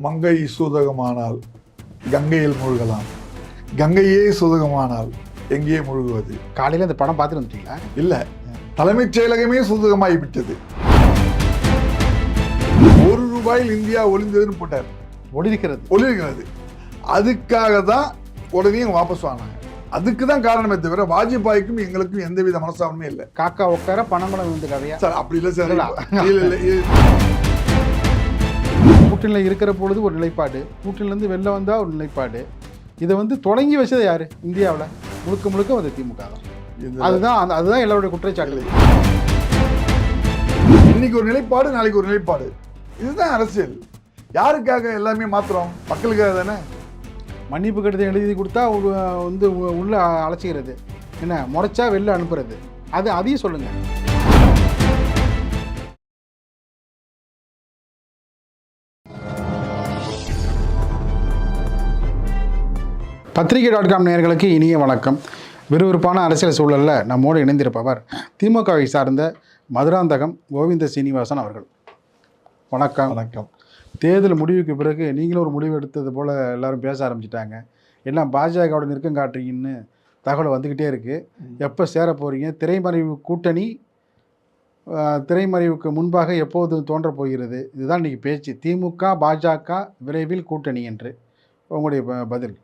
மங்கை சூதகமானால் கங்கையில் மூழ்கலாம், கங்கையே சூதகமானால் எங்கே மூழ்குவது? காலையில் அந்த படம் பார்த்துட்டு வந்துட்டீங்களா? இல்லை, தலைமைச் செயலகமே சூதகமாகி விட்டது. ₹1 இந்தியா ஒளிந்ததுன்னு போட்டார். ஒளிர்கிறது. அதுக்காக தான் உடனே வாபஸ் வாங்கினாங்க. அதுக்கு தான் காரணமே தவிர வாஜ்பாய்க்கும் எங்களுக்கும் எந்தவித மனசாபமே இல்லை. காக்கா உட்கார பணமளம் விழுந்து கதையா சார்? அப்படி இல்லை சார். கூட்டணியில் இருக்கிற பொழுது ஒரு நிலைப்பாடு, கூட்டணியிலேருந்து வெளில வந்தால் ஒரு நிலைப்பாடு. இதை தொடங்கி வச்சது யாரு? இந்தியாவில் முழுக்க முழுக்க வந்து திமுக தான். அதுதான் எல்லாருடைய குற்றச்சாட்டு. இன்னைக்கு ஒரு நிலைப்பாடு, நாளைக்கு ஒரு நிலைப்பாடு. இதுதான் அரசியல். யாருக்காக எல்லாமே மாத்திரம்? மக்களுக்காக தானே. மன்னிப்பு கடிதம் எழுதி கொடுத்தா உள்ள அழைச்சிக்கிறது, என்ன முறைச்சா வெளில அனுப்புறது, அதையும் சொல்லுங்க. பத்திரிகை.com நேயர்களுக்கு இனிய வணக்கம். விறுவிறுப்பான அரசியல் சூழலில் நம்மோடு இணைந்திருப்பவர் திமுகவை சார்ந்த மதுராந்தகம் கோவிந்த சீனிவாசன் அவர்கள். வணக்கம். வணக்கம். தேர்தல் முடிவுக்கு பிறகு நீங்களும் ஒரு முடிவு எடுத்தது போல் எல்லாரும் பேச ஆரம்பிச்சிட்டாங்க. எல்லாம் பாஜகவோட நெருக்கம் காட்டுறீங்கன்னு தகவல் வந்துக்கிட்டே இருக்குது. எப்போ சேர போகிறீங்க? திரைமறைவு கூட்டணி திரைமறைவுக்கு முன்பாக எப்போது தோன்ற போகிறது? இதுதான் இன்றைக்கி பேச்சு. திமுக பாஜக விரைவில் கூட்டணி என்று. உங்களுடைய பதில்?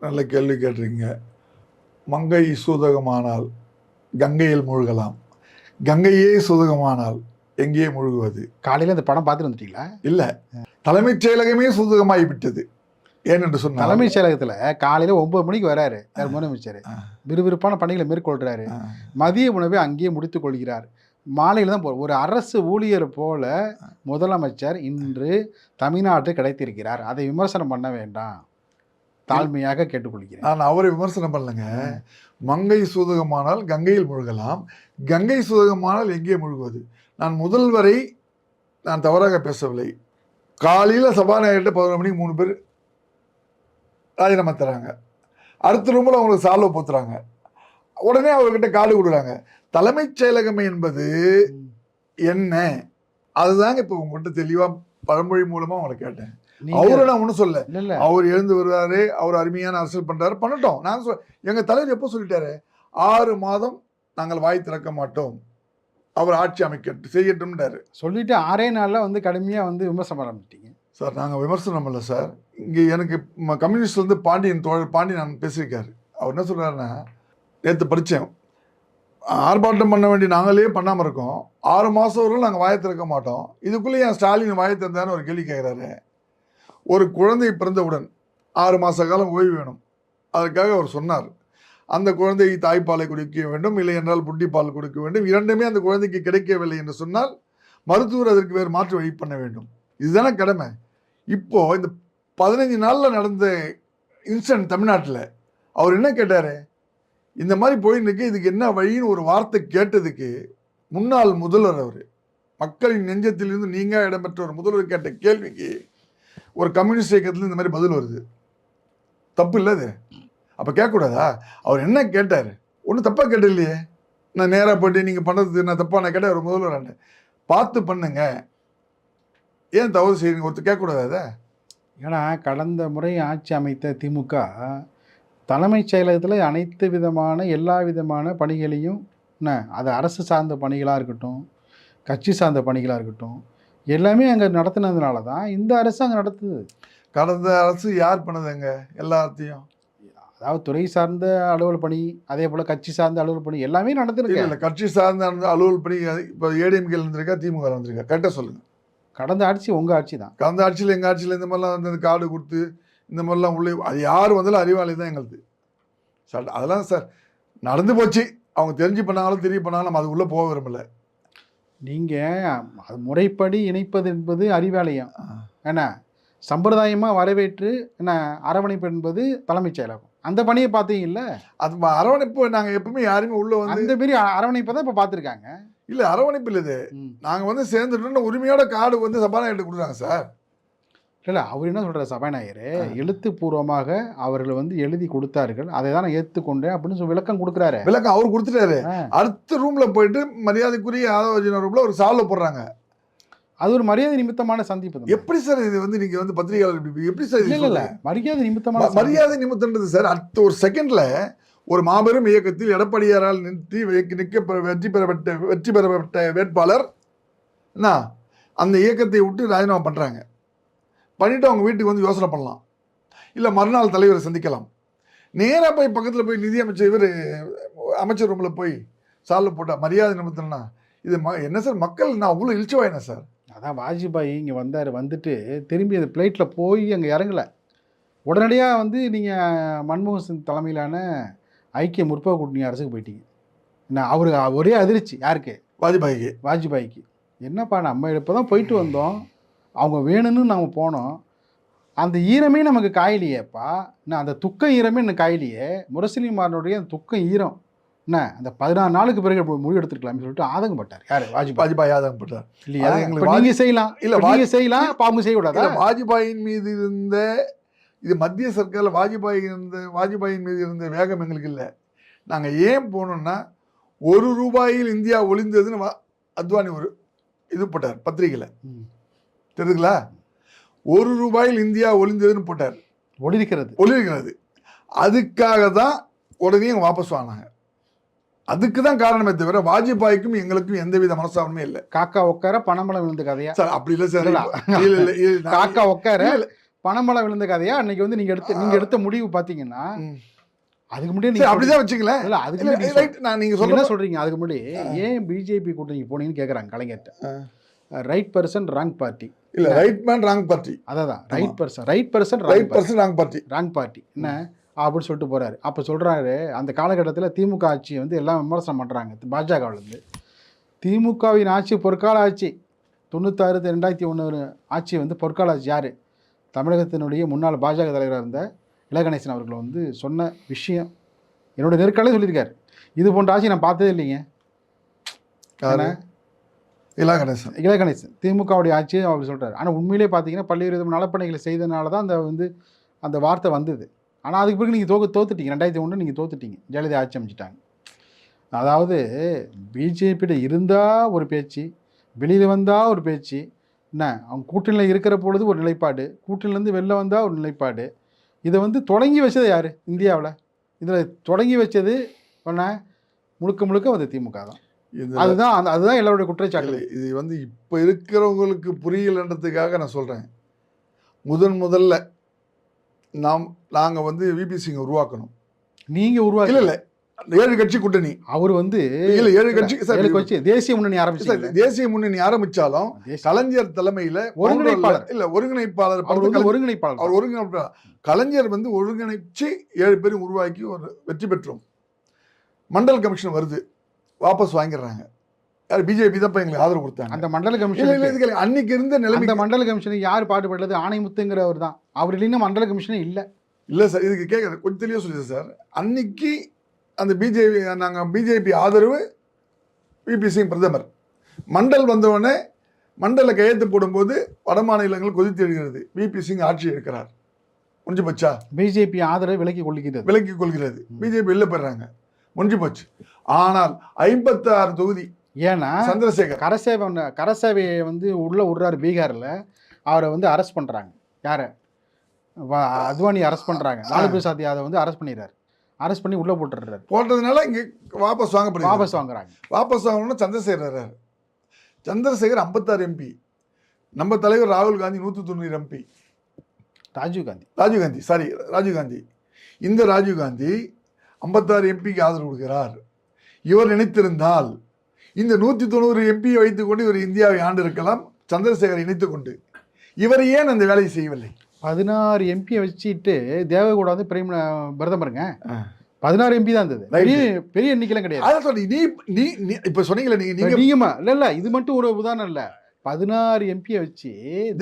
நல்ல கேள்வி கேட்டிருக்கீங்க. மங்கை சூதகமானால் கங்கையில் மூழ்கலாம், கங்கையே சூதகமானால் எங்கே மூழ்குவது? காலையில் அந்த படம் பார்த்துட்டு வந்துட்டீங்களா? இல்லை, தலைமைச் செயலகமே சூதகமாகி விட்டது. ஏனென்று சொன்னால், தலைமைச் செயலகத்தில் காலையில் 9 மணிக்கு வராரு முதலமைச்சர். விறுவிறுப்பான பணிகளை மேற்கொள்கிறாரு. மதிய உணவை அங்கேயே முடித்துக் கொள்கிறார். மாலையில் தான் ஒரு அரசு ஊழியர் போல முதலமைச்சர் இன்று தமிழ்நாட்டு கிடைத்திருக்கிறார். அதை விமர்சனம் பண்ண வேண்டாம், தாழ்மையாக கேட்டுக்கொள்கிறேன். நான் அவரை விமர்சனம் பண்ணலைங்க. மங்கை சூதகமானால் கங்கையில் மூழ்கலாம், கங்கை சூதகமானால் எங்கே மூழ்குவது? நான் முதல்வரை நான் தவறாக பேசவில்லை. காலையில் சபாநாயகர்கிட்ட 11 மணிக்கு 3 பேர் ராஜினாமா தராங்க. அடுத்த ரூமில் அவங்களுக்கு சால்வை போத்துறாங்க. உடனே அவர்கிட்ட காடு கொடுக்குறாங்க. தலைமைச் செயலகம் என்பது என்ன? அதுதாங்க இப்போ உங்கள்கிட்ட தெளிவாக பழமொழி மூலமாக அவங்களை கேட்டேன். அவரை நான் ஒன்றும் சொல்ல. அவர் எழுந்து வருவாரு, அவர் அருமையான அரசியல் பண்றாரு, பண்ணட்டும். நான் எங்க தலைவர் எப்போ சொல்லிட்டாரு, 6 மாதம் நாங்கள் வாய் திறக்க மாட்டோம், அவர் ஆட்சி அமைக்க செய்யட்டும்ன்றாரு. சொல்லிட்டு 6 நாளில் கடுமையாக விமர்சனம் ஆரம்பிச்சிட்டீங்க சார். நாங்கள் விமர்சனம் இல்லை சார். இங்கே எனக்கு கம்யூனிஸ்ட் பாண்டியன் தோழர் பாண்டியன் பேசியிருக்காரு. அவர் என்ன சொல்றாருன்னா, நேற்று படித்தேன், ஆர்ப்பாட்டம் பண்ண வேண்டிய நாங்களே பண்ணாமல் இருக்கோம், 6 மாதம் வரைக்கும் நாங்கள் வாயை திறக்க மாட்டோம், இதுக்குள்ளேயே என் ஸ்டாலின் வாயை திறந்தான்னு ஒரு கேள்வி கேட்குறாரு. ஒரு குழந்தை பிறந்தவுடன் 6 மாத காலம் ஓய்வு வேணும். அதற்காக அவர் சொன்னார், அந்த குழந்தை தாய்ப்பாலை குடிக்க வேண்டும், இல்லை என்றால் புட்டிப்பால் கொடுக்க வேண்டும். இரண்டுமே அந்த குழந்தைக்கு கிடைக்கவில்லை என்று சொன்னால் மருத்துவர் அதற்கு வேறு மாற்று வழி பண்ண வேண்டும். இதுதானே கடமை. இப்போ இந்த 15 நாளில் நடந்த இன்சிடென்ட் தமிழ்நாட்டில் அவர் என்ன கேட்டார், இந்த மாதிரி போயின்னு இதுக்கு என்ன வழின்னு ஒரு வார்த்தை கேட்டதுக்கு முன்னாள் முதல்வர், அவர் மக்களின் நெஞ்சத்திலிருந்து நீங்க இடம்பெற்ற ஒரு முதல்வர் கேட்ட கேள்விக்கு ஒரு கம்யூனிஸ்ட் இயக்கத்தில் இந்த மாதிரி பதில் வருது. தப்பு இல்லை அது. அப்போ கேட்கக்கூடாதா? அவர் என்ன கேட்டார்? ஒன்றும் தப்பாக கேட்ட இல்லையே. நான் நேராக போய்ட்டு நீங்கள் பண்ணுறது நான் தப்பாக நான் கேட்டேன். ஒரு முதல்வர் பார்த்து பண்ணுங்க, ஏன் தவறு செய்யுங்க, ஒருத்தர் கேட்கக்கூடாது அதை? ஏன்னா கடந்த முறை ஆட்சி அமைத்த திமுக தலைமைச் செயலகத்தில் அனைத்து விதமான எல்லா விதமான பணிகளையும், அது அரசு சார்ந்த பணிகளாக இருக்கட்டும், கட்சி சார்ந்த பணிகளாக இருக்கட்டும், எல்லாமே அங்கே நடத்தினதுனால தான் இந்த அரசு அங்கே நடத்துது. கடந்த அரசு யார் பண்ணதுங்க எல்லாத்தையும்? அதாவது துறை சார்ந்த அலுவல் பணி, அதே போல் கட்சி சார்ந்த அலுவல் பணி எல்லாமே நடந்துருக்கு. இல்லை, கட்சி சார்ந்த அலுவல் பணி இப்போ ஏடிஎம்கே இருந்திருக்கா, திமுக இருந்திருக்கா? கரெக்டாக சொல்லுங்கள். கடந்த ஆட்சி உங்கள் ஆட்சி தான். கடந்த ஆட்சியில் எங்கள் ஆட்சியில் இந்த மாதிரிலாம் வந்து கார்டு கொடுத்து இந்த மாதிரிலாம் உள்ளே அது யார் வந்தாலும் அறிவாளி தான் எங்களுக்கு சார். அதெல்லாம் சார் நடந்து போச்சு. அவங்க தெரிஞ்சு பண்ணாலும் தெரிய பண்ணாலும் நம்ம அது உள்ளே போக விரும்பலை. நீங்கள் அது முறைப்படி இணைப்பது என்பது அறிவாலயம், என்ன சம்பிரதாயமாக வரவேற்று என்ன அரவணைப்பு என்பது தலைமைச் செயலகம். அந்த பணியை பார்த்தீங்கல்ல, அது அரவணைப்பு. நாங்கள் எப்பவுமே யாருமே உள்ளே வந்து அந்த மாரி அரவணைப்பை தான் இப்போ பார்த்துருக்காங்க. இல்லை, அரவணைப்பு இல்லை. இது நாங்கள் சேர்ந்துட்டோம்னா உரிமையோட கார்டு சபாநாயகர்கிட்ட கொடுக்குறாங்க சார். இல்லை, அவர் என்ன சொல்கிறார், சபாநாயகர் எழுத்துப்பூர்வமாக அவர்கள் எழுதி கொடுத்தார்கள், அதை தான் நான் ஏற்றுக்கொண்டேன் அப்படின்னு விளக்கம் கொடுக்குறாரு. விளக்கம் அவர் கொடுத்துட்டாரு. அடுத்த ரூமில் போயிட்டு மரியாதைக்குரிய ஆதவஜன ரூமில் ஒரு சால்வை போடுறாங்க. அது ஒரு மரியாதை நிமித்தமான சந்திப்பு தான். எப்படி சார் இது வந்து நீங்க வந்து பத்திரிகையாளர் எப்படி சார் இது இல்ல இல்ல சொல்றீங்க? மரியாதை நிமித்தமான மரியாதை நிமித்தம்ன்றது சார் அடுத்த ஒரு செகண்ட்ல ஒரு மாபெரும் இயக்கத்தில் எடப்பாடியாரால் வெற்றி பெறப்பட்ட வேட்பாளர் என்ன அந்த இயக்கத்தை விட்டு ராஜினாமா பண்றாங்க. பண்ணிட்டு அவங்க வீட்டுக்கு வந்து யோசனை பண்ணலாம், இல்ல மறுநாள் தலைவரை சந்திக்கலாம். நேரா போய் பக்கத்துல போய் நிதி அமைச்சர் அமைச்சர் ரூம்ல போய் சால்ல போட்டா மரியாதை நிமித்தம்னா இது என்ன சார்? மக்கள் நான் அவ்வளோ இழிச்சுவாயினா சார்? அதான் வாஜ்பாய் இங்கே வந்தார், வந்துட்டு திரும்பி அந்த ஃப்ளைட்டில் போய் அங்கே இறங்கலை. உடனடியாக வந்து நீங்கள் மன்மோகன் சிங் தலைமையிலான ஐக்கிய முற்போக்கு கூட்டணி அரசுக்கு போயிட்டீங்க. என்ன அவரு ஒரே அதிர்ச்சி யாருக்கு? வாஜ்பாய்க்கு. என்னப்பா நம்ம இப்போ தான் போயிட்டு வந்தோம், அவங்க வேணும்னு நம்ம போனோம், அந்த ஈரமே நமக்கு காயலையேப்பா, என்ன அந்த துக்கம் ஈரமே எனக்கு காயலையே, முரசொலிமாரனுடைய அந்த துக்கம் ஈரம் என்ன அந்த 14 நாளுக்கு பிறகு முடிவு எடுத்துருக்கலாம்னு சொல்லிட்டு ஆதங்கப்பட்டார். யார்? வாஜ்பாய் ஆதங்கப்பட்டார் இல்லையா? நீங்க செய்யலாம், இல்ல நீங்க செய்யலாம், அவங்க செய்யக்கூடாது. வாஜ்பாயின் மீது இருந்த இது மத்திய சர்க்காரில் வாஜ்பாயின் மீது இருந்த வேகம் எங்களுக்கு இல்லை. நாங்கள் ஏன் போனோம்னா ₹1 இந்தியா ஒளிந்ததுன்னு அத்வானி ஒரு இது போட்டார் பத்திரிகையில், தெரியுதுங்களா? ₹1 இந்தியா ஒளிந்ததுன்னு போட்டார். ஒளிர்கிறது. அதுக்காக தான் உடனே வாபஸ் வாங்கினாங்க. அதுக்கு தான் காரணமே தவிர வாஜ்பாய்க்கும் எங்களுக்கும் எந்தவித மனசாபமே இல்லை. காக்கா உட்கார பணமளம் விழுந்த கதையா சார்? அப்படி இல்லை சார். காக்கா உட்கார பணமளம் விழுந்த கதையா? அன்னைக்கு வந்து நீங்க எடுத்த முடிவு பாத்தீங்கன்னா அதுக்கு முன்னாடி அப்படிதான் வச்சுங்களேன். இல்ல அதுக்கு நீங்க என்ன சொல்றீங்க? அதுக்கு முன்னாடி ஏன் பிஜேபி கூட்டணிக்கு போனீங்கன்னு கேக்குறாங்க கலைஞர்கிட்ட. Right person wrong party. இல்ல ரைட் மேன் ராங் பார்ட்டி. அதான் ரைட் பர்சன் ராங் பார்ட்டி என்ன அப்படின்னு சொல்லிட்டு போறாரு. அப்போ சொல்றாரு, அந்த காலகட்டத்தில் திமுக ஆட்சி வந்து எல்லாம் விமர்சனம் பண்ணுறாங்க பாஜகவிலேருந்து. திமுகவின் ஆட்சி பொற்கால ஆட்சி. 96 2001 ஆட்சி வந்து பொற்கால ஆட்சி. யார்? தமிழகத்தினுடைய முன்னாள் பாஜக தலைவராக இருந்த இலகணேசன் அவர்கள் வந்து சொன்ன விஷயம் என்னோட நெருக்காலே சொல்லியிருக்காரு. இது போன்ற ஆட்சி நான் பார்த்ததே இல்லைங்க. இலகணேசன் திமுகவுடைய ஆட்சி அவர் சொல்கிறார். ஆனால் உண்மையிலே பார்த்தீங்கன்னா பல்வேறு விதமான நலப்பணிகளை செய்ததுனால தான் அந்த வார்த்தை வந்தது. ஆனால் அதுக்கு பிறகு நீங்கள் தோத்துட்டீங்க. 2001 நீங்கள் தோத்துட்டீங்க. ஜெயலலிதா ஆட்சி அமைச்சிட்டாங்க. அதாவது பிஜேபியில் இருந்தால் ஒரு பேச்சு, வெளியில் வந்தால் ஒரு பேச்சு, என்ன அவங்க கூட்டணியில் இருக்கிற பொழுது ஒரு நிலைப்பாடு, கூட்டணியிலேருந்து வெளில வந்தால் ஒரு நிலைப்பாடு. இதை வந்து தொடங்கி வச்சது யார் இந்தியாவில்? இதில் தொடங்கி வச்சது முழுக்க வந்து திமுக தான். அதுதான் எல்லாருடைய குற்றச்சாட்டு. இது வந்து இப்போ இருக்கிறவங்களுக்கு புரியலன்றதுக்காக நான் சொல்கிறேன். முதல்ல நாங்கள் வந்து விபி சிங் உருவாக்கணும். நீங்கள் உருவாக்க இல்லை 7 கட்சி கூட்டணி. அவர் வந்து 7 கட்சி தேசிய முன்னணி ஆரம்பிச்சாங்க. தேசிய முன்னணி ஆரம்பிச்சாலும் கலைஞர் தலைமையில் ஒருங்கிணைப்பாளர் கலைஞர் வந்து ஒருங்கிணைச்சு 7 பேரும் உருவாக்கி ஒரு வெற்றி பெற்றோம். மண்டல் கமிஷன் வருது, வாபஸ் வாங்கிடுறாங்க. யார்? பிஜேபி தான் எங்களுக்கு ஆதரவு கொடுத்தாங்க. அந்த மண்டல கமிஷன் அன்னைக்கு இருந்த நிலைமை. அந்த மண்டல கமிஷனுக்கு யார் பாடுபட்டது? ஆணைமுத்துங்கிறவர் தான். அவர் இல்லைன்னா மண்டல கமிஷனே இல்லை சார். இதுக்கு கேட்குறது கொஞ்சம் தெளிவாக சொல்லுது சார். அன்னைக்கு அந்த பிஜேபி ஆதரவு விபி சிங் பிரதமர். மண்டல் வந்தவுடனே மண்டல கையெழுத்து போடும்போது வட மாநிலங்கள் கொதித்து எழுகிறது. விபி சிங் ஆட்சி எடுக்கிறார். முடிஞ்சு போச்சா? பிஜேபி ஆதரவு விலக்கி கொள்கிறது. பிஜேபி வெளில போயிடுறாங்க. முடிஞ்சு போச்சு. ஆனால் 56 தொகுதி. ஏன்னா சந்திரசேகர் கரசேவையை வந்து உள்ள விடுறாரு பீகாரில். அவரை வந்து அரெஸ்ட் பண்ணுறாங்க. யாரை? அத்வானி அரெஸ்ட் பண்ணுறாங்க. லாலு பிரசாத் யாதவ் வந்து அரெஸ்ட் பண்ணிடுறாரு. அரெஸ்ட் பண்ணி உள்ளே போட்டதுனால இங்கே வாபஸ் வாங்குறாங்க. வாபஸ் வாங்கணும்னா சந்திரசேகர் 56 எம்பி. நம்ம தலைவர் ராகுல் காந்தி 190 எம்பி. ராஜீவ் காந்தி இந்த ராஜீவ் காந்தி 56 எம்பிக்கு ஆதரவு கொடுக்கிறார். இவர் நினைத்திருந்தால் இந்த 190 எம்பியை வைத்துக்கொண்டு இவர் இந்தியாவை ஆண்டு இருக்கலாம். சந்திரசேகர் இணைத்துக் கொண்டு இவர் ஏன் அந்த வேலையை செய்யவில்லை? 16 எம்பியை வச்சுட்டு தேவகவுடா வந்து பிரதமருங்க. 16 எம்பி தான் இருந்தது. பெரிய எண்ணிக்கைலாம் கிடையாது. அதை சொல்லி நீ இப்ப சொன்னீங்களே நீங்கம்மா இல்ல இது மட்டும் ஒரு உதாரணம் இல்ல. 16 எம்பியை வச்சு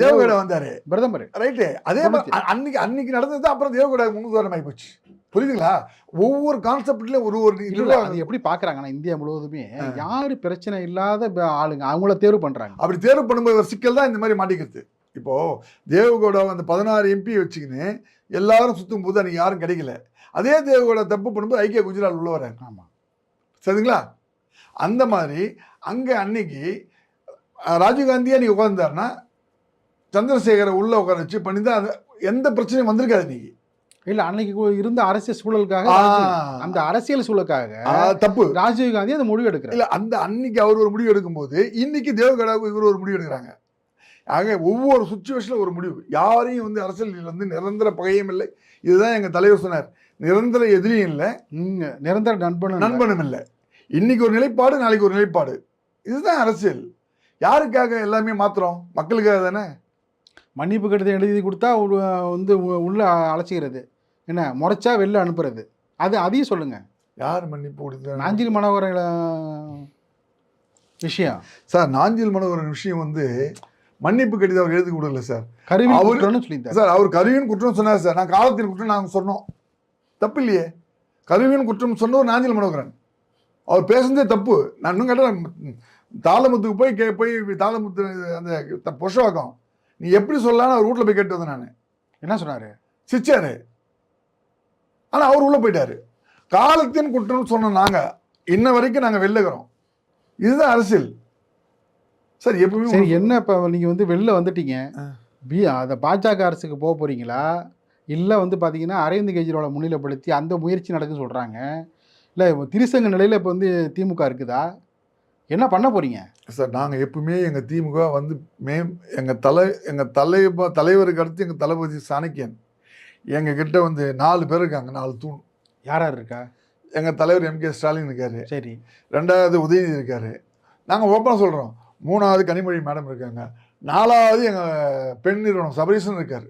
தேவகவுடா வந்தாரு பிரதமர். ரைட்டு. அதே மாதிரி அன்னைக்கு நடந்தது. அப்புறம் தேவகவுடா முன்னுதாரணம் ஆகி போச்சு. புரியுதுங்களா? ஒவ்வொரு கான்செப்ட்லயும் ஒரு அது எப்படி பாக்குறாங்கன்னா இந்தியா முழுவதுமே யாரு பிரச்சனை இல்லாத ஆளுங்க அவங்கள தேர்வு பண்றாங்க. அப்படி தேர்வு பண்ணும்போது ஒரு சிக்கல் தான் இந்த மாதிரி மாட்டிக்கிறது. இப்போ தேவகவுடா அந்த 16 எம்பி வச்சுக்கின்னு எல்லாரும் சுத்தும் போது அன்னைக்கு யாரும் கிடைக்கல. அதே தேவகவுடா தப்பு பண்ணும்போது ஐக்கிய குஜராத் உள்ள வராங்க. ஆமா, சரிங்களா? அந்த மாதிரி அங்க அன்னைக்கு ராஜீவ்காந்தியே நீ உட்கார்ந்தாருன்னா சந்திரசேகரை உள்ள உட்கார வச்சு பண்ணி தான் அது எந்த பிரச்சனையும் வந்திருக்காது இன்னைக்கு. இல்ல அன்னைக்கு இருந்த அரசியல் சூழலுக்காக அந்த அரசியல் சூழலுக்காக தப்பு ராஜீவ்காந்தி அந்த முடிவு எடுக்கிறார். இல்ல அந்த அன்னைக்கு அவர் ஒரு முடிவு எடுக்கும்போது இன்னைக்கு தேவகடாவுக்கு இவர் ஒரு முடிவு எடுக்கிறாங்க. ஆக ஒவ்வொரு சுச்சுவேஷனில் ஒரு முடிவு. யாரையும் வந்து அரசியலில் வந்து நிரந்தர பகையும் இல்லை. இதுதான் எங்கள் தலைவர் சொன்னார், நிரந்தர எதிரியும் இல்லை, நிரந்தர நண்பனும் இல்லை. இன்னைக்கு ஒரு நிலைப்பாடு, நாளைக்கு ஒரு நிலைப்பாடு. இதுதான் அரசியல். யாருக்காக எல்லாமே மாத்திரம்? மக்களுக்காக தானே. மன்னிப்பு கடிதம் எழுதி கொடுத்தா வந்து உள்ள அழைச்சிக்கிறது, என்ன முறைச்சா வெளில அனுப்புறது, அதையும் சொல்லுங்க. யார் மன்னிப்பு கொடுத்தா? நாஞ்சில் மனோகரன் விஷயம் சார். நாஞ்சில் மனோகரன் விஷயம் வந்து மன்னிப்பு கடிதம் அவர் எழுதி கொடுக்கல சார். கருவின்னு சொல்லிட்டார் சார். அவர் கருவியின் குற்றம் சொன்னார் சார். நான் காலத்தின் குற்றம் நாங்கள் சொன்னோம், தப்பு இல்லையே. கருவியின் குற்றம் சொன்னவர் நாஞ்சில் மனோகரன். அவர் பேசுனதே தப்பு. நான் இன்னும் கேட்டேன், தாளமுத்துக்கு போய் தாளமுத்து அந்த புஷவாக்கம் நீ எப்படி சொல்லலான்னு அவர் வீட்டில் போய் கேட்டு வந்தேன். நான் என்ன சொன்னார்? சிச்சாரு. ஆனால் அவர் உள்ளே போயிட்டாரு. காலத்தின் குற்றம் சொன்ன நாங்கள் இன்ன வரைக்கும் நாங்கள் வெளிலகிறோம். இதுதான் அரசியல் சார். எப்பவுமே சரி, என்ன இப்போ நீங்கள் வந்து வெளில வந்துட்டீங்க, அதை பாஜக அரசுக்கு போக போகிறீங்களா, இல்லை வந்து பார்த்தீங்கன்னா அரவிந்த் கெஜ்ரிவாலை முன்னிலைப்படுத்தி அந்த முயற்சி நடக்குன்னு சொல்கிறாங்க, இல்லை திருசங்க நிலையில் இப்போ வந்து திமுக இருக்குதா, என்ன பண்ண போகிறீங்க சார்? நாங்கள் எப்பவுமே எங்கள் திமுக வந்து எங்கள் தலைவருக்கு அடுத்து எங்கள் தளபதி சாணக்கியன். எங்கள் கிட்ட வந்து 4 பேர் இருக்காங்க, 4 தூண். யார் யார் இருக்கா? எங்கள் தலைவர் MK ஸ்டாலின் இருக்காரு. சரி. 2வது உதயநிதி இருக்காரு. நாங்கள் ஓப்பனாக சொல்கிறோம். 3வது கனிமொழி மேடம் இருக்காங்க. 4வது எங்கள் பெண் நிறுவனம் சபரீசன் இருக்காரு.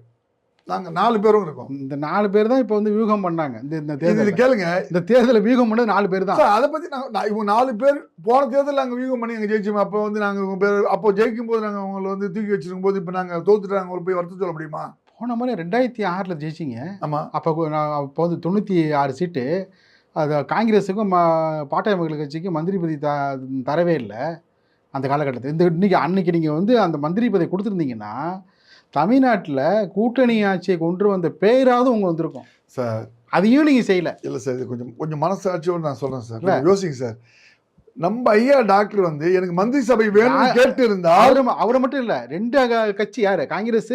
நாங்கள் 4 பேரும் இருக்கோம். இந்த 4 பேர் தான் இப்போ வந்து வியூகம் பண்ணாங்க. இந்த தேர்தல் கேளுங்க, இந்த தேர்தலில் வியூகம் பண்ணது 4 பேர் தான். அதை பற்றி இவங்க 4 பேர் போன தேர்தலில் நாங்கள் வியூகம் பண்ணி எங்கள் ஜெயிச்சோம். அப்போ வந்து நாங்கள் இவங்க பேர் அப்போ ஜெயிக்கும் போது நாங்கள் அவங்களை வந்து தூக்கி வச்சிருக்கும் போது இப்போ நாங்கள் தோத்துட்டு அவங்களை போய் வருத்த சொல்ல முடியுமா? போன மாதிரி 2006 ஜெயிச்சிங்க. ஆமாம். அப்போ வந்து 96 சீட்டு அது காங்கிரஸுக்கும் பாட்டாளி மக்கள் கட்சிக்கும் மந்திரி பதவி தரவே இல்லை அந்த காலகட்டத்தில். அன்னைக்கு நீங்கள் வந்து அந்த மந்திரி பதவி கொடுத்துருந்தீங்கன்னா தமிழ்நாட்டில் கூட்டணி ஆட்சியை கொண்டு வந்த பேராவது உங்களுக்கு வந்திருக்கும் சார். அதையும் நீங்கள் செய்யலை. இல்லை சார், இது கொஞ்சம் மனசாட்சியோடு நான் சொல்கிறேன் சார். யோசிங்க சார். நம்ம ஐயா டாக்டர் வந்து எனக்கு மந்திரி சபை வேணும்னு கேட்டு இருந்தா அவரை மட்டும் இல்லை, 2 கட்சி யாரு? காங்கிரஸ்,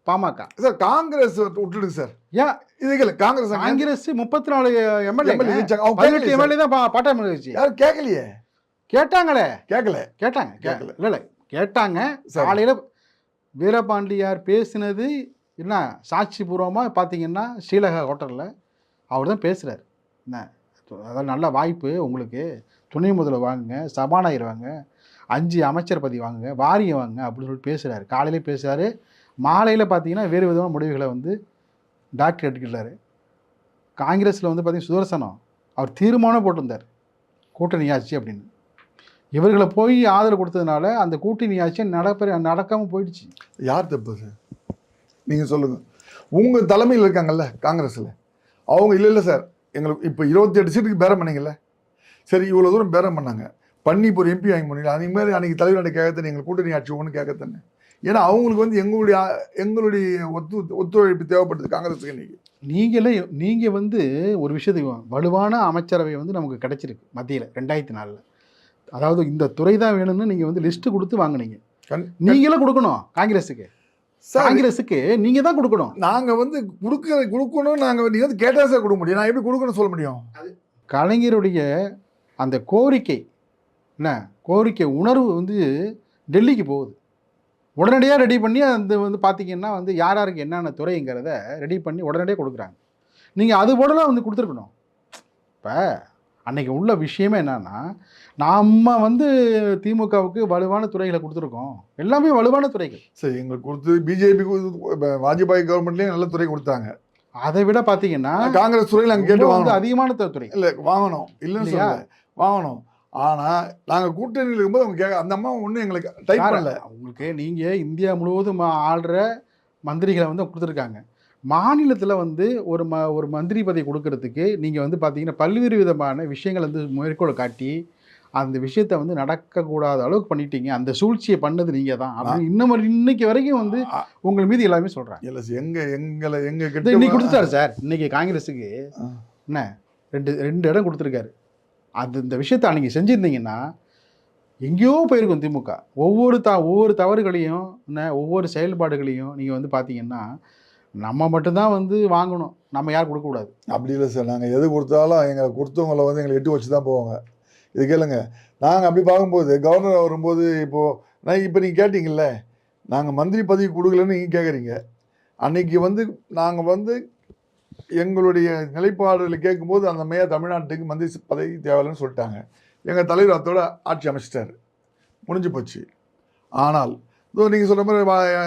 பாமக. சார் காங்கிரஸ் விட்டுடுங்க சார். ஏன் இதுக்கு காங்கிரஸ் 34 எம்எல்ஏ 18 எம்எல்ஏ தான் பாட்டாளி மக்கள் கட்சி. யாரும் கேட்கலையே. கேட்டாங்களே. கேட்கல. இல்லை கேட்டாங்க. காலையில் வீரபாண்டியார் பேசினது என்ன சாட்சி பூர்வமாக பார்த்தீங்கன்னா ஸ்ரீலகா ஹோட்டலில் அவர் தான் பேசுகிறார். என்ன அதாவது நல்ல வாய்ப்பு உங்களுக்கு, துணை முதல்வர் வாங்குங்க, சபாநாயகர் வாங்க, 5 அமைச்சர் பதவி வாங்குங்க, வாரியம் வாங்க அப்படின்னு சொல்லிட்டு பேசுகிறாரு. காலையிலே பேசுகிறாரு. மாலையில் பார்த்தீங்கன்னா வேறு விதமான முடிவுகளை வந்து டாக்டர் எடுத்துக்கிட்டார். காங்கிரஸில் வந்து பார்த்தீங்கன்னா சுதர்சனம் அவர் தீர்மானம் போட்டிருந்தார் கூட்டணி ஆட்சி அப்படின்னு. இவர்களை போய் ஆதரவு கொடுத்ததுனால அந்த கூட்டணி ஆட்சி நடக்காமல் போயிடுச்சு. யார் தப்பு சார்? நீங்கள் சொல்லுங்கள். உங்கள் தலைமையில் இருக்காங்கல்ல காங்கிரஸில், அவங்க இல்லை சார் எங்களுக்கு இப்போ 28 சீட்டுக்கு பேரம் பண்ணீங்கல்ல, சரி இவ்வளோ தூரம் பேரம் பண்ணாங்க, பண்ணி இப்போ ஒரு MP வாங்கி பண்ணீங்க. அதே மாதிரி அன்றைக்கி தலைவர்கிட்ட கேட்கத்தானே எங்களுக்கு கூட்டணி ஆட்சி ஒன்று கேட்கத்தானே. ஏன்னா அவங்களுக்கு வந்து எங்களுடைய ஒத்துழைப்பு தேவைப்படுது காங்கிரஸுக்கு. இன்றைக்கி நீங்கள் வந்து ஒரு விஷயத்துக்கு வலுவான அமைச்சரவை வந்து நமக்கு கிடைச்சிருக்கு மத்தியில் 2004. அதாவது இந்த துறை தான் வேணும்னு நீங்கள் வந்து லிஸ்ட்டு கொடுத்து வாங்கினீங்க. நீங்களும் கொடுக்கணும் காங்கிரஸுக்கு. காங்கிரஸுக்கு நீங்கள் தான் கொடுக்கணும். நாங்கள் வந்து கொடுக்கணும். நாங்கள் நீங்கள் வந்து கேட்டால் சார் கொடுக்க முடியும். நான் எப்படி கொடுக்கணும்னு சொல்ல முடியும்? கலைஞருடைய அந்த கோரிக்கை உணர்வு வந்து டெல்லிக்கு போகுது. உடனடியாக ரெடி பண்ணி அந்த வந்து பார்த்தீங்கன்னா வந்து யார் யாருக்கு என்னென்ன துறைங்கிறத ரெடி பண்ணி உடனடியாக கொடுக்குறாங்க. நீங்கள் அது போலலாம் வந்து கொடுத்துருக்கணும். இப்போ அன்றைக்கி உள்ள விஷயமே என்னன்னா, நம்ம வந்து திமுகவுக்கு வலுவான துறைகளை கொடுத்துருக்கோம், எல்லாமே வலுவான துறைகள். சரி, எங்களுக்கு கொடுத்து பிஜேபி வாஜ்பாய் கவர்மெண்ட்லேயும் நல்ல துறை கொடுத்தாங்க. அதை விட பார்த்தீங்கன்னா காங்கிரஸ் துறையில் நாங்கள் கேட்டு வந்து அதிகமான துறை இல்லை வாங்கணும், இல்லைன்னு சொல்ல வாங்கணும். ஆனால் நாங்கள் கூட்டணியில் இருக்கும்போது அவங்க அந்த அம்மா ஒன்றும் எங்களுக்கு டைப் பண்ணல. உங்களுக்கு நீங்கள் இந்தியா முழுவதும் ஆள்ற மந்திரிகளை வந்து கொடுத்துருக்காங்க. மாநிலத்தில் வந்து ஒரு மந்திரி பதவி கொடுக்கறதுக்கு நீங்கள் வந்து பார்த்தீங்கன்னா பல்வேறு விதமான விஷயங்கள் வந்து மேற்கோளை காட்டி அந்த விஷயத்தை வந்து நடக்கக்கூடாத அளவுக்கு பண்ணிட்டீங்க. அந்த சூழ்ச்சியை பண்ணது நீங்கள் தான் அப்படின்னு இன்னைக்கு வரைக்கும் வந்து உங்கள் மீது எல்லாமே சொல்கிறாங்க. இல்லை எங்களை இன்னைக்கு கொடுத்துட்டாரு சார். இன்னைக்கு காங்கிரஸுக்கு என்ன 2 இடம் கொடுத்துருக்காரு. இந்த விஷயத்தை அன்றைக்கி செஞ்சுருந்தீங்கன்னா எங்கேயோ போயிருக்கும் திமுக. ஒவ்வொரு தவறுகளையும் ஒவ்வொரு செயல்பாடுகளையும் நீங்கள் வந்து பார்த்தீங்கன்னா, நம்ம மட்டும்தான் வந்து வாங்கணும், நம்ம யாரும் கொடுக்கக்கூடாது. அப்படி இல்லை சார். நாங்கள் எது கொடுத்தாலும் எங்களை கொடுத்தவங்கள வந்து எங்களை எட்டு வச்சு தான் போவாங்க. இது கேளுங்க. நாங்கள் அப்படி பார்க்கும்போது கவர்னர் வரும்போது இப்போ நீங்கள் கேட்டிங்கல்ல, நாங்கள் மந்திரி பதவி கொடுக்கலன்னு நீங்கள் கேட்குறீங்க. அன்னைக்கு வந்து நாங்கள் வந்து எங்களுடைய நிலைப்பாடுகளை கேட்கும்போது அந்த தமிழ்நாட்டுக்கு மந்திரி பதவி தேவையில்லைன்னு சொல்லிட்டாங்க. எங்கள் தலைவர் அதோட ஆட்சி அமைச்சிட்டாரு, முடிஞ்சு போச்சு. ஆனால் இதோ நீங்கள் சொல்கிற மாதிரி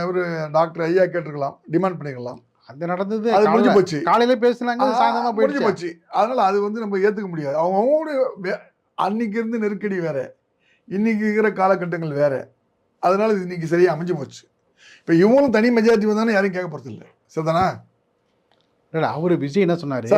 ஒரு டாக்டர் ஐயா கேட்டிருக்கலாம், டிமாண்ட் பண்ணிக்கலாம். அது நடந்தது. அது முடிஞ்சு போச்சு. காலையில பேசுனாங்க, சாயந்தரமா முடிஞ்சு போயிடுச்சு. போச்சு. அதனால் அது வந்து நம்ம ஏற்றுக்க முடியாது. அவங்களுடைய அன்னைக்கு இருந்து நெருக்கடி வேறு, இன்னைக்கு இருக்கிற காலகட்டங்கள் வேறு. அதனால் இது இன்னைக்கு சரியாக அமைஞ்சு போச்சு. இப்போ இவங்களும் தனி மெஜாரிட்டி வந்தாலும் யாரையும் கேட்க போகிறது இல்லை. சரிதானா? இல்லை, அவர் விஜய் என்ன சொன்னார்?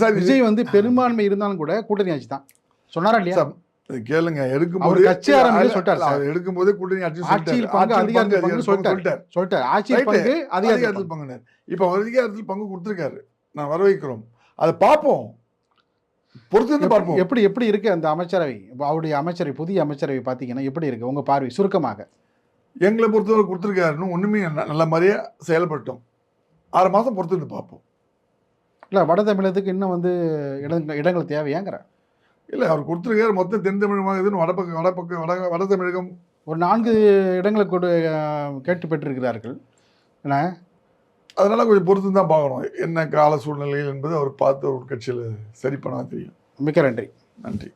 சார் விஜய் வந்து பெரும்பான்மை இருந்தாலும் கூட கூட்டணி ஆட்சி தான் சொன்னாரா இல்லையா? சார் கேளுங்க, எடுக்கும்போது கட்சி ஆரம்பிச்சு சொல்லிட்டார். அவர் எடுக்கும்போதே கூட்டணி ஆட்சியில் பங்கு அதிகாரத்தில் பங்கு சொல்லிட்டார். ஆட்சியில் பங்கு அதிகாரத்தில் பங்குனர். இப்போ அதிகாரத்தில் பங்கு கொடுத்துருக்காரு. நான் வரவேற்கிறோம். அதை பார்ப்போம், பொறுத்து பார்ப்போம். எப்படி இருக்கு அந்த அமைச்சரவை? அவருடைய அமைச்சரவை, புதிய அமைச்சரவை பார்த்தீங்கன்னா எப்படி இருக்கு உங்க பார்வை சுருக்கமாக? எங்களை பொறுத்தவரை கொடுத்துருக்காருன்னு ஒன்றுமே நல்ல மாதிரியே செயல்பட்டோம். 6 மாதம் பொறுத்து பார்ப்போம். இல்லை, வட தமிழகத்துக்கு இன்னும் வந்து இடங்கள் தேவையாங்கிற? இல்லை, அவர் கொடுத்துருக்காரு. மொத்தம் தென் தமிழகமாகுதுன்னு வட தமிழகம் ஒரு 4 இடங்களை கேட்டு பெற்றிருக்கிறார்கள். ஏன்னா அதனால் கொஞ்சம் பொறுத்து தான் பார்க்கணும் என்ன கால சூழ்நிலைகள் என்பது அவர் பார்த்து ஒரு கட்சியில் சரி பண்ண தெரியும். மிக்க நன்றி. நன்றி.